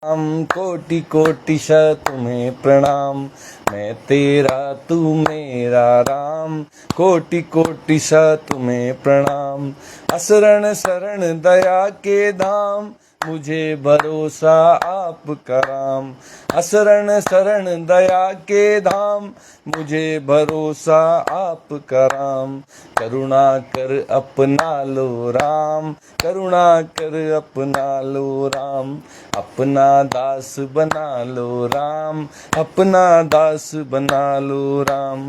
कोटि कोटि तुम्हें प्रणाम। मैं तेरा तू मेरा राम, कोटि कोटि तुम्हें प्रणाम। असरण शरण दया के धाम, मुझे भरोसा आपका राम। असरण शरण दया के धाम, मुझे भरोसा आपका राम। करुणा कर अपना लो राम, करुणा कर अपना लो राम। अपना दास बना लो राम, अपना दास बना लो राम।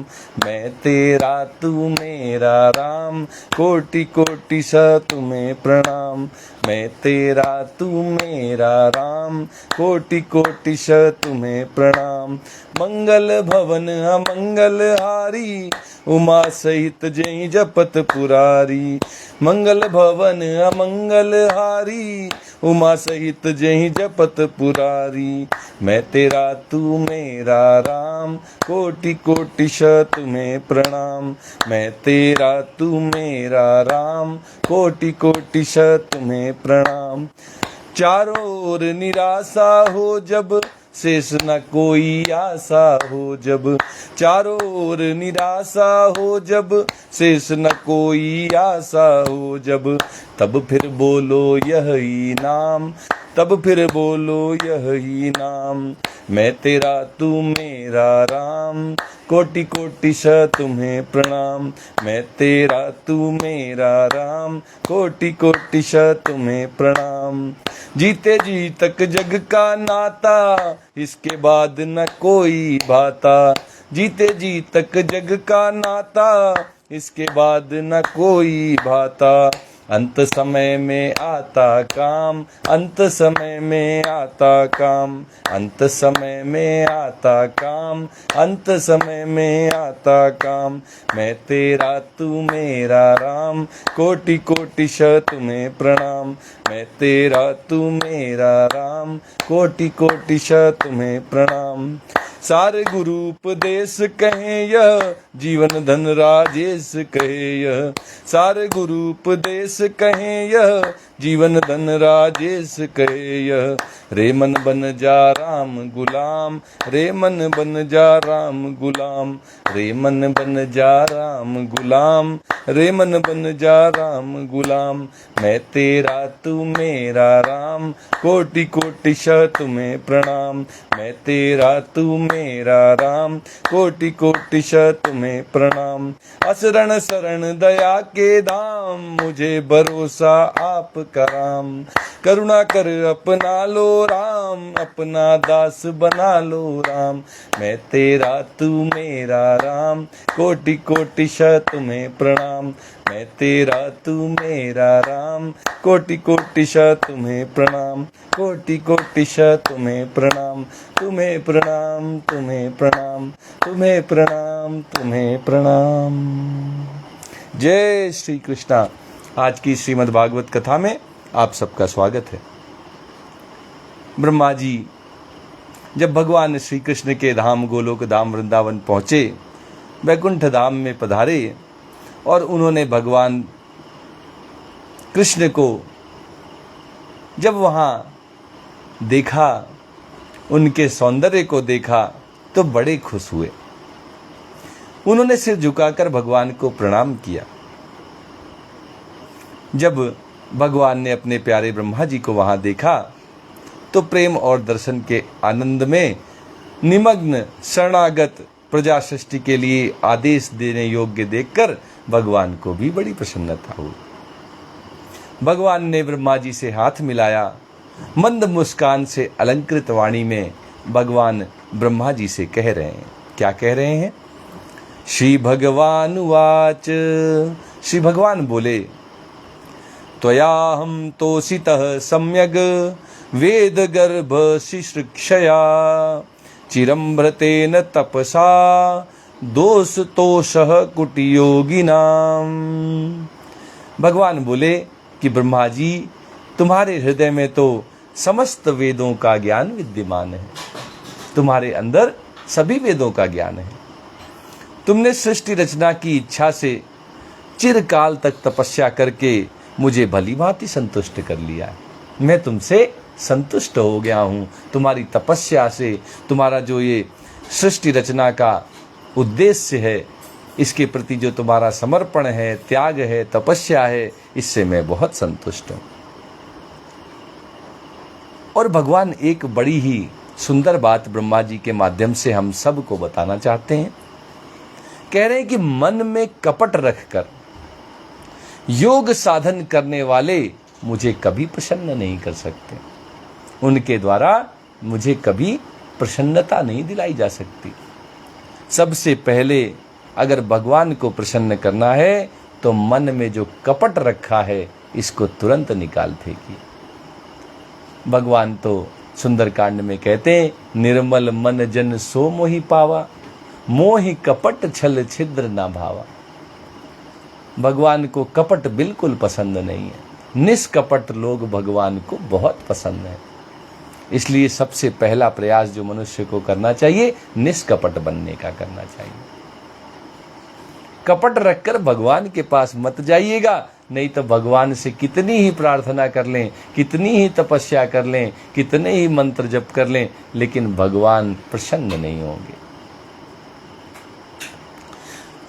मैं तेरा तू मेरा राम, कोटि कोटि तुम्हें प्रणाम। मैं तेरा तू मेरा राम, कोटि कोटि तुम्हें प्रणाम। मंगल भवन अमंगल हारी, उमा सहित जय जपत पुरारी। मंगल भवन अमंगल हारी, उमा सहित जय जपत पुरारी। मैं तेरा तू मेरा राम, कोटि कोटि तुम्हें प्रणाम। मैं तेरा तू मेरा राम, कोटि कोटि तुम्हें प्रणाम। चारों ओर निराशा हो जब, शेष न कोई आशा हो जब। चारों ओर निराशा हो जब, शेष न कोई आशा हो जब। तब फिर बोलो यही नाम, तब फिर बोलो यही नाम। मैं तेरा तू मेरा राम, कोटि कोटि तुम्हें प्रणाम। मैं तेरा तू मेरा राम, कोटि कोटि तुम्हें प्रणाम। जीते जी तक जग का नाता, इसके बाद न कोई भाता। जीते जी तक जग का नाता, इसके बाद न कोई भाता। अंत समय में आता काम, अंत समय में आता काम। अंत समय में आता काम, अंत समय में आता काम। मैं तेरा तू मेरा राम, कोटि कोटि तुम्हें प्रणाम। मैं तेरा तू मेरा राम, कोटि कोटि तुम्हें प्रणाम। सारे गुरु उपदेश कहें यह, जीवन धन राजेश कहे यह। सारे गुरु उपदेश कहें यह, जीवन धन राजेश कहे यह। रे मन बन जा राम गुलाम, रे मन बन जा राम गुलाम। रे मन बन जा राम गुलाम, रे मन बन जा राम गुलाम। मैं तेरा तू मेरा राम, कोटि कोटि तुम्हें प्रणाम। मैं तेरा तू मेरा राम, कोटि कोटि तुम्हें प्रणाम। असरण शरण दया के धाम, मुझे भरोसा आपका राम। करुणा कर अपना लो राम, अपना दास बना लो राम। मैं तेरा तू मेरा राम, कोटि कोटि तुम्हें प्रणाम। मैं तेरा तू मेरा राम, कोटि कोटि तुम्हें प्रणाम। कोटि कोटि तुम्हें प्रणाम। तुम्हें प्रणाम, तुम्हें प्रणाम, तुम्हें प्रणाम, तुम्हें प्रणाम। जय श्री कृष्णा। आज की श्रीमद् भागवत कथा में आप सबका स्वागत है। ब्रह्मा जी जब भगवान श्री कृष्ण के धाम गोलोक धाम वृंदावन पहुँचे, वैकुंठ धाम में पधारे और उन्होंने भगवान कृष्ण को जब वहाँ देखा, उनके सौंदर्य को देखा तो बड़े खुश हुए। उन्होंने सिर झुकाकर भगवान को प्रणाम किया। जब भगवान ने अपने प्यारे ब्रह्मा जी को वहां देखा तो प्रेम और दर्शन के आनंद में निमग्न शरणागत प्रजा सृष्टि के लिए आदेश देने योग्य देखकर भगवान को भी बड़ी प्रसन्नता हुई। भगवान ने ब्रह्मा जी से हाथ मिलाया। मंद मुस्कान से अलंकृत वाणी में भगवान ब्रह्मा जी से कह रहे हैं। क्या कह रहे हैं? श्री भगवान वाच, श्री भगवान बोले, त्वयाहं तोषितः सम्यग् वेद गर्भ शिश्रुक्षया चिरं भ्रतेन तपसा दोष तोषः कुटियोगिनाम। भगवान बोले कि ब्रह्मा जी, तुम्हारे हृदय में तो समस्त वेदों का ज्ञान विद्यमान है। तुम्हारे अंदर सभी वेदों का ज्ञान है। तुमने सृष्टि रचना की इच्छा से चिरकाल तक तपस्या करके मुझे भली भांति संतुष्ट कर लिया है। मैं तुमसे संतुष्ट हो गया हूँ। तुम्हारी तपस्या से, तुम्हारा जो ये सृष्टि रचना का उद्देश्य है, इसके प्रति जो तुम्हारा समर्पण है, त्याग है, तपस्या है, इससे मैं बहुत संतुष्ट हूँ। और भगवान एक बड़ी ही सुंदर बात ब्रह्मा जी के माध्यम से हम सबको बताना चाहते हैं। कह रहे हैं कि मन में कपट रखकर योग साधन करने वाले मुझे कभी प्रसन्न नहीं कर सकते। उनके द्वारा मुझे कभी प्रसन्नता नहीं दिलाई जा सकती। सबसे पहले अगर भगवान को प्रसन्न करना है तो मन में जो कपट रखा है इसको तुरंत निकाल फेंकिए। भगवान तो सुंदरकांड में कहते हैं, निर्मल मन जन सो मोहि पावा, मोहि कपट छल छिद्र ना भावा। भगवान को कपट बिल्कुल पसंद नहीं है। निष्कपट लोग भगवान को बहुत पसंद है। इसलिए सबसे पहला प्रयास जो मनुष्य को करना चाहिए, निष्कपट बनने का करना चाहिए। कपट रखकर भगवान के पास मत जाइएगा, नहीं तो भगवान से कितनी ही प्रार्थना कर लें, कितनी ही तपस्या कर लें, कितने ही मंत्र जप कर लें, लेकिन भगवान प्रसन्न नहीं होंगे।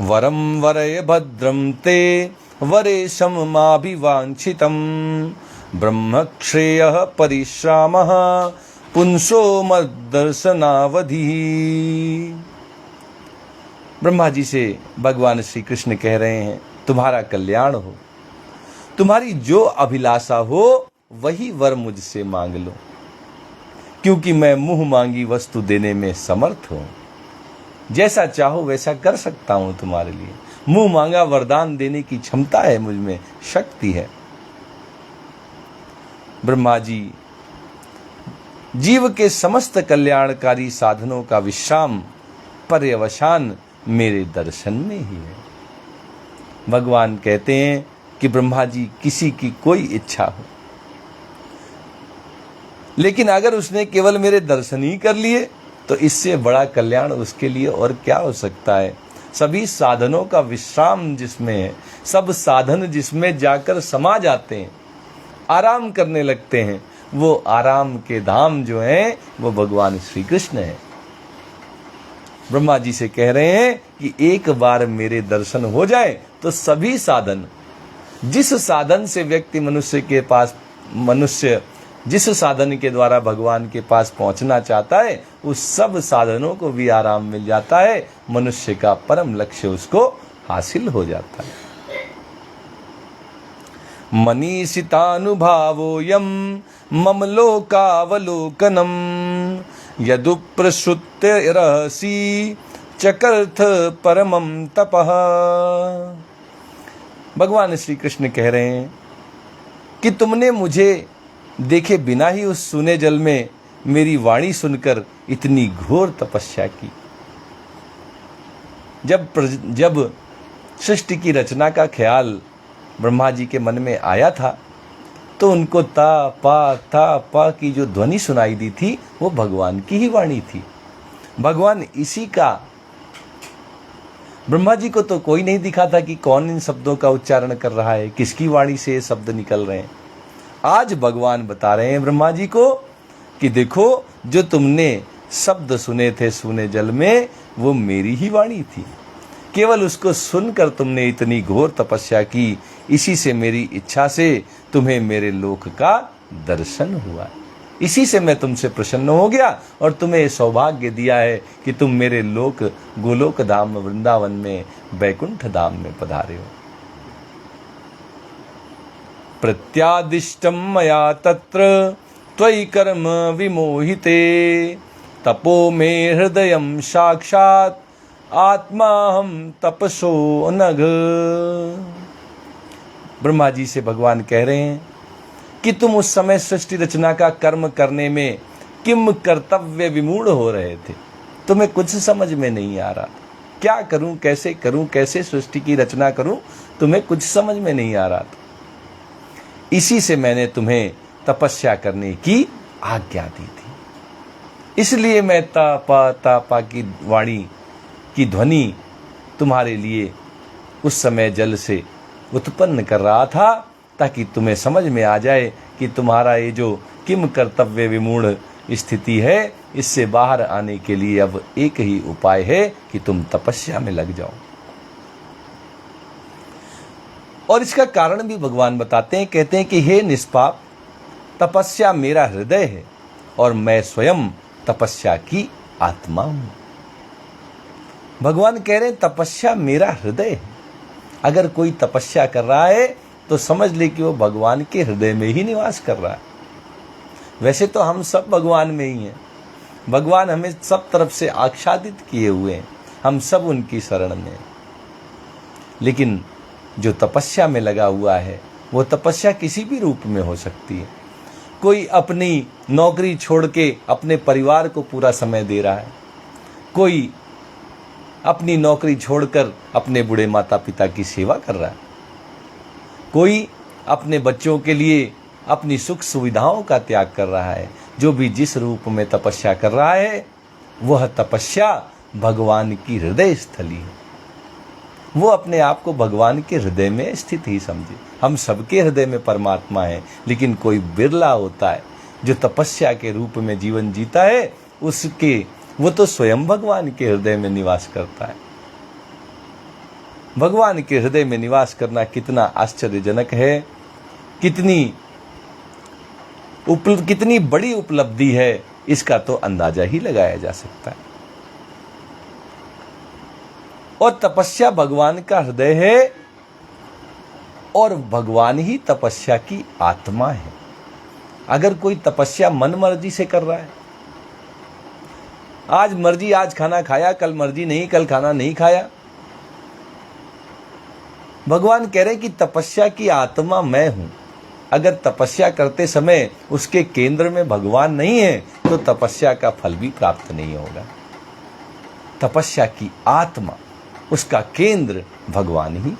वरम वरय भद्रम ते वरेशम माभिवांछितम ब्रह्मक्षेयः परिश्रामः पुंसो मद्दर्शनावधि। ब्रह्मा जी से भगवान श्री कृष्ण कह रहे हैं, तुम्हारा कल्याण हो, तुम्हारी जो अभिलाषा हो वही वर मुझसे मांग लो, क्योंकि मैं मुंह मांगी वस्तु देने में समर्थ हूं। जैसा चाहो वैसा कर सकता हूं तुम्हारे लिए। मुंह मांगा वरदान देने की क्षमता है मुझ में, शक्ति है। ब्रह्मा जी जीव के समस्त कल्याणकारी साधनों का विश्राम, पर्यवसान मेरे दर्शन में ही है। भगवान कहते हैं कि ब्रह्मा जी किसी की कोई इच्छा हो, लेकिन अगर उसने केवल मेरे दर्शन ही कर लिए तो इससे बड़ा कल्याण उसके लिए और क्या हो सकता है। सभी साधनों का विश्राम जिसमें है, सब साधन जिसमें जाकर समा जाते हैं, आराम करने लगते हैं, वो आराम के धाम जो हैं वो भगवान श्री कृष्ण है। ब्रह्मा जी से कह रहे हैं कि एक बार मेरे दर्शन हो जाए तो सभी साधन, जिस साधन से व्यक्ति मनुष्य जिस साधन के द्वारा भगवान के पास पहुंचना चाहता है, उस सब साधनों को भी आराम मिल जाता है। मनुष्य का परम लक्ष्य उसको हासिल हो जाता है। मनीषितानुभावोऽयं मम लोकावलोकनम यदुप्रसुत्य रहसि चकर्थ परमं तपः। भगवान श्री कृष्ण कह रहे हैं कि तुमने मुझे देखे बिना ही उस सूने जल में मेरी वाणी सुनकर इतनी घोर तपस्या की। जब सृष्टि की रचना का ख्याल ब्रह्मा जी के मन में आया था तो उनको ता पा की जो ध्वनि सुनाई दी थी वो भगवान की ही वाणी थी। भगवान इसी का, ब्रह्मा जी को तो कोई नहीं दिखा था कि कौन इन शब्दों का उच्चारण कर रहा है, किसकी वाणी से ये शब्द निकल रहे हैं। आज भगवान बता रहे हैं ब्रह्मा जी को कि देखो, जो तुमने शब्द सुने थे सूने जल में वो मेरी ही वाणी थी। केवल उसको सुनकर तुमने इतनी घोर तपस्या की, इसी से मेरी इच्छा से तुम्हें मेरे लोक का दर्शन हुआ। इसी से मैं तुमसे प्रसन्न हो गया और तुम्हें सौभाग्य दिया है कि तुम मेरे लोक गोलोक धाम वृंदावन में, बैकुंठ धाम में पधारे हो। प्रत्यादिष्टं मया तत्र त्वयि कर्म विमोहिते तपो मे हृदयं साक्षात् आत्माहं तपसो नघ। ब्रह्मा जी से भगवान कह रहे हैं कि तुम उस समय सृष्टि रचना का कर्म करने में किम कर्तव्य विमूढ़ हो रहे थे। तुम्हें कुछ समझ में नहीं आ रहा, क्या करूं, कैसे सृष्टि की रचना करूं, तुम्हें कुछ समझ में नहीं आ रहा था। इसी से मैंने तुम्हें तपस्या करने की आज्ञा दी थी। इसलिए मैं तापा की वाणी की ध्वनि तुम्हारे लिए उस समय जल से उत्पन्न कर रहा था, ताकि तुम्हें समझ में आ जाए कि तुम्हारा ये जो किम कर्तव्य विमूढ़ स्थिति है। इससे बाहर आने के लिए अब एक ही उपाय है कि तुम तपस्या में लग जाओ। और इसका कारण भी भगवान बताते हैं, कहते हैं कि हे निष्पाप, तपस्या मेरा हृदय है और मैं स्वयं तपस्या की आत्मा हूं। भगवान कह रहे हैं तपस्या मेरा हृदय है। अगर कोई तपस्या कर रहा है तो समझ ले कि वो भगवान के हृदय में ही निवास कर रहा है। वैसे तो हम सब भगवान में ही हैं, भगवान हमें सब तरफ से आच्छादित किए हुए हैं, हम सब उनकी शरण में हैं। लेकिन जो तपस्या में लगा हुआ है वो तपस्या किसी भी रूप में हो सकती है। कोई अपनी नौकरी छोड़ के अपने परिवार को पूरा समय दे रहा है, कोई अपनी नौकरी छोड़कर अपने बूढ़े माता पिता की सेवा कर रहा है, कोई अपने बच्चों के लिए अपनी सुख सुविधाओं का त्याग कर रहा है। जो भी जिस रूप में तपस्या कर रहा है वह तपस्या भगवान की हृदय स्थली है। वो अपने आप को भगवान के हृदय में स्थित ही समझे। हम सबके हृदय में परमात्मा है, लेकिन कोई बिरला होता है जो तपस्या के रूप में जीवन जीता है, वो तो स्वयं भगवान के हृदय में निवास करता है। भगवान के हृदय में निवास करना कितना आश्चर्यजनक है, कितनी बड़ी उपलब्धि है, इसका तो अंदाजा ही लगाया जा सकता है। और तपस्या भगवान का हृदय है और भगवान ही तपस्या की आत्मा है। अगर कोई तपस्या मन मर्जी से कर रहा है, आज मर्जी आज खाना खाया, कल मर्जी नहीं, कल खाना नहीं खाया, भगवान कह रहे हैं कि तपस्या की आत्मा मैं हूं। अगर तपस्या करते समय उसके केंद्र में भगवान नहीं है तो तपस्या का फल भी प्राप्त नहीं होगा। तपस्या की आत्मा, उसका केंद्र भगवान ही।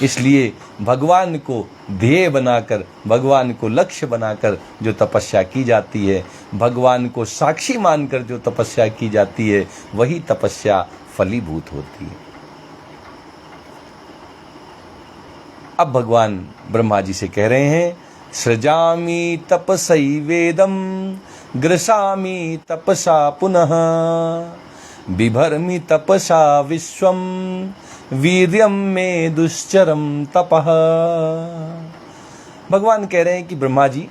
इसलिए भगवान को ध्येय बनाकर, भगवान को लक्ष्य बनाकर जो तपस्या की जाती है, भगवान को साक्षी मानकर जो तपस्या की जाती है, वही तपस्या फलीभूत होती है। अब भगवान ब्रह्मा जी से कह रहे हैं, सृजामि तपसै वेदम ग्रसामि तपसा पुनः बिभर्मि तपसा विश्वम वीर्यम में दुश्चरम तपः। भगवान कह रहे हैं कि ब्रह्मा जी,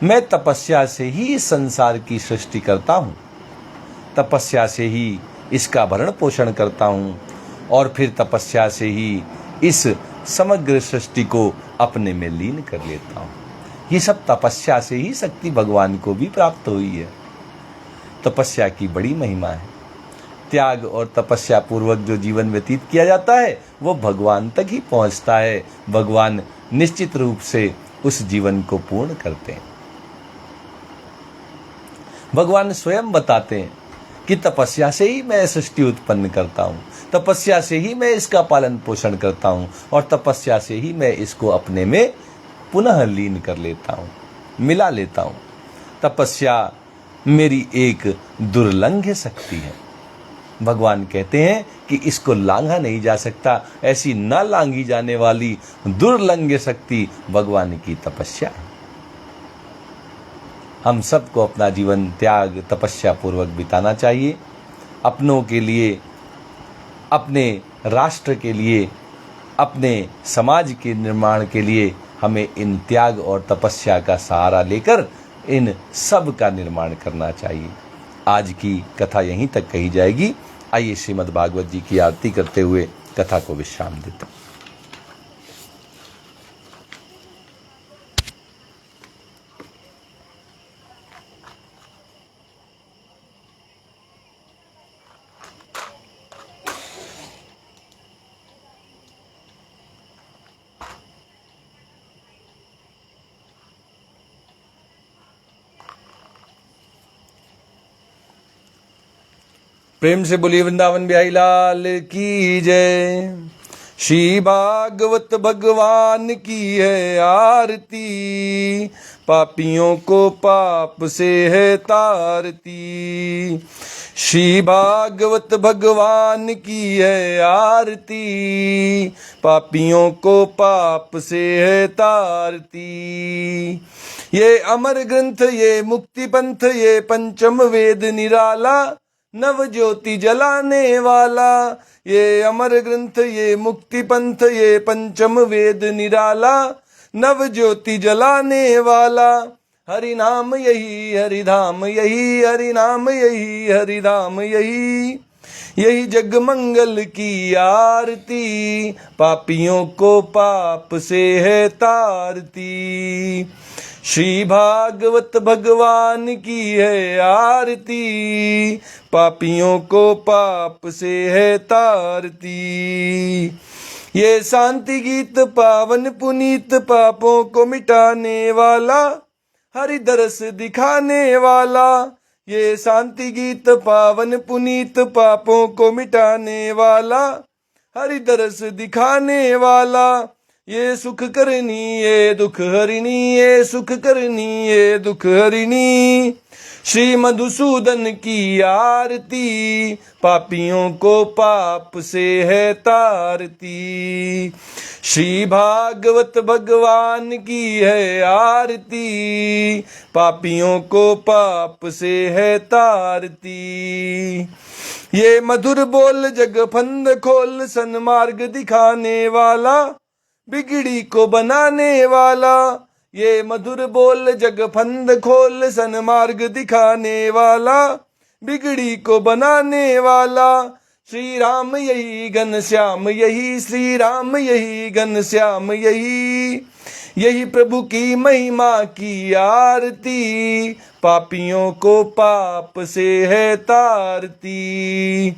मैं तपस्या से ही इस संसार की सृष्टि करता हूँ, तपस्या से ही इसका भरण पोषण करता हूँ और फिर तपस्या से ही इस समग्र सृष्टि को अपने में लीन कर लेता हूँ। ये सब तपस्या से ही शक्ति भगवान को भी प्राप्त हुई है। तपस्या की बड़ी महिमा है। त्याग और तपस्या पूर्वक जो जीवन व्यतीत किया जाता है वो भगवान तक ही पहुंचता है। भगवान निश्चित रूप से उस जीवन को पूर्ण करते हैं। भगवान स्वयं बताते हैं कि तपस्या से ही मैं सृष्टि उत्पन्न करता हूँ, तपस्या से ही मैं इसका पालन पोषण करता हूँ और तपस्या से ही मैं इसको अपने में पुनः लीन कर लेता हूँ, मिला लेता हूँ। तपस्या मेरी एक दुर्लंघ्य शक्ति है। भगवान कहते हैं कि इसको लांघा नहीं जा सकता। ऐसी न लांघी जाने वाली दुर्लंघ्य शक्ति भगवान की तपस्या है। हम सबको अपना जीवन त्याग तपस्या पूर्वक बिताना चाहिए। अपनों के लिए, अपने राष्ट्र के लिए, अपने समाज के निर्माण के लिए हमें इन त्याग और तपस्या का सहारा लेकर इन सब का निर्माण करना चाहिए। आज की कथा यहीं तक कही जाएगी। आइए श्रीमद् भागवत जी की आरती करते हुए कथा को विश्राम देते हैं। प्रेम से बोलिए वृंदावन बिहारी लाल की जय। श्री भागवत भगवान की है आरती, पापियों को पाप से है तारती। श्री भागवत भगवान की है आरती, पापियों को पाप से है तारती। ये अमर ग्रंथ, ये मुक्ति पंथ, ये पंचम वेद निराला, नव ज्योति जलाने वाला। ये अमर ग्रंथ, ये मुक्ति पंथ, ये पंचम वेद निराला, नव ज्योति जलाने वाला। हरि नाम यही हरि धाम यही, हरि नाम यही हरि धाम यही, यही जग मंगल की आरती, पापियों को पाप से है तारती। श्री भागवत भगवान की है आरती, पापियों को पाप से है तारती। ये शांति गीत पावन पुनीत, पापों को मिटाने वाला, हरि दरस दिखाने वाला। ये शांति गीत पावन पुनीत, पापों को मिटाने वाला, हरि दरस दिखाने वाला। ये सुख करनी ये दुख हरिणी, ये सुख करनी ये दुख हरिणी। श्री मधुसूदन की आरती, पापियों को पाप से है तारती। श्री भागवत भगवान की है आरती, पापियों को पाप से है तारती। ये मधुर बोल जग फंद खोल, सन्मार्ग दिखाने वाला, बिगड़ी को बनाने वाला। ये मधुर बोल जग फंद खोल, सन्मार्ग दिखाने वाला, बिगड़ी को बनाने वाला। श्री राम यही घनश्याम यही, श्री राम यही घनश्याम यही, यही प्रभु की महिमा की आरती, पापियों को पाप से है तारती।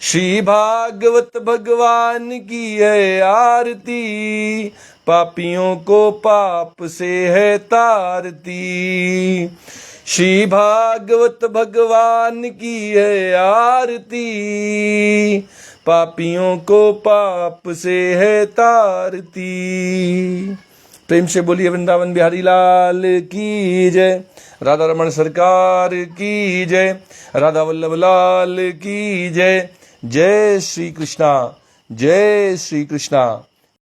श्री भागवत भगवान की है आरती, पापियों को पाप से है तारती। श्री भागवत भगवान की है आरती, पापियों को पाप से है तारती। प्रेम से बोलिए वृंदावन बिहारी लाल की जय, राधा रमण सरकार की जय, राधा वल्लभ लाल की जय। जय श्री कृष्णा, जय श्री कृष्णा।